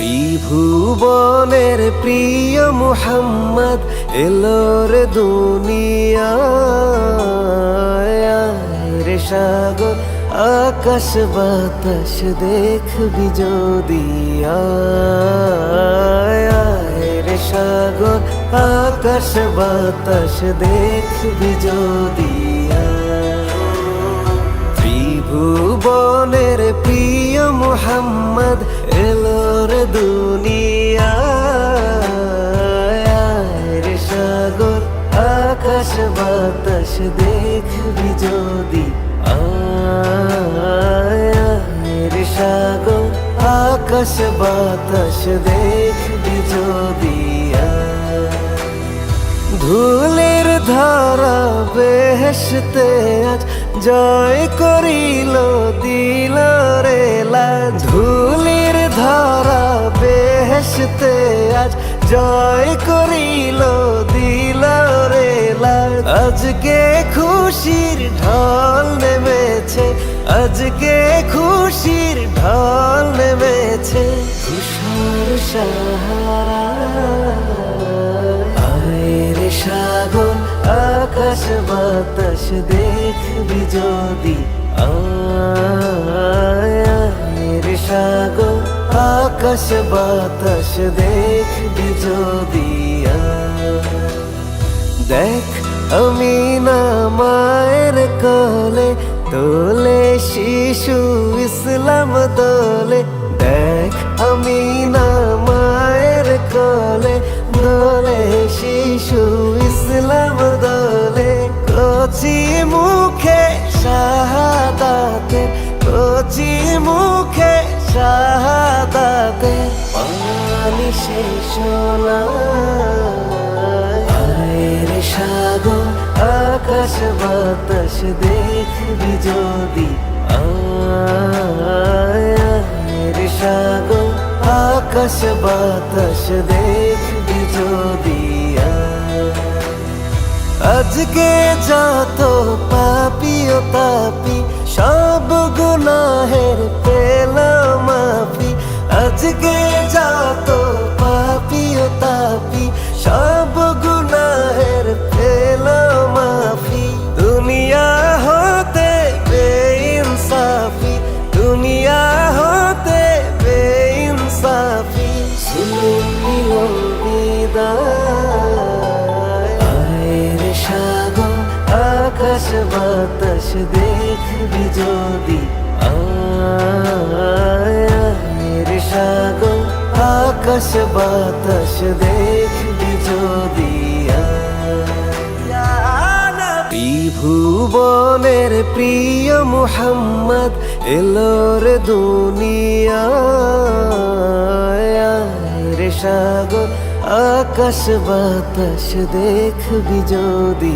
ত্রিভুবনের প্রিয় মুহাম্মদ এলো রে দুনিয়ায়। রে সাগর আকাশ বাতাস দেখবি যদি, রে সাগর আকাশ বাতাস দেখবি যদি। ত্রিভুবনের প্রিয় মুহাম্মদ এলো রে দুনিয়ায়। রে সাগর আকাশ বাতাস দেখবি যদি, রে সাগর আকাশ বাতাস দেখবি যদি। ধুলের ধারা বেহেশতে আজ জয় করিল দিল রে লাজ। ধুলের ধারা বেহেশতে আজ জয় করিল দিল রে লাজ। আজকে খুশির ঢল নেমেছে, আজকে খুশির ঢল নেমেছে। তুষার সাহারা রে সাগর আকাশ বাতাস দেখবি যদি, রে সাগর আকাশ বাতাস দেখবি যদি। দেখ আমিনা মায়ের কোলে তোলে শিশু ইসলাম দোলে। দেখ আমিনা মায়ের কোলে দোলে শিশু ইসলাম দোলে। কচি মুখে শাহাদাতে, কচি মুখে শাহাদাতে পানি শেষ না। রে সাগর আকাশ বাতাস দেখবি যদি, রে সাগর আকাশ বাতাস দেখবি যদি। আজকে যত পাপী ও তাপী সব গুনাহের পেলাম মাফি। আজকে যত পাপী ও তাপী সব গুনাহের পেলাম মাফি। দুনিয়া হতে বেইনসাফি, দুনিয়া হতে বেইনসাফি সুলুম নিল বিদায়। রে সাগর আকাশ বাতাস দেখবি যদি, রে সাগর আকাশ বাতাস দেখবি যদি। ত্রিভুবনের প্রিয় মুহাম্মদ এলো রে দুনিয়ায়। রে সাগর আকাশ বাতাস দেখবি যদি।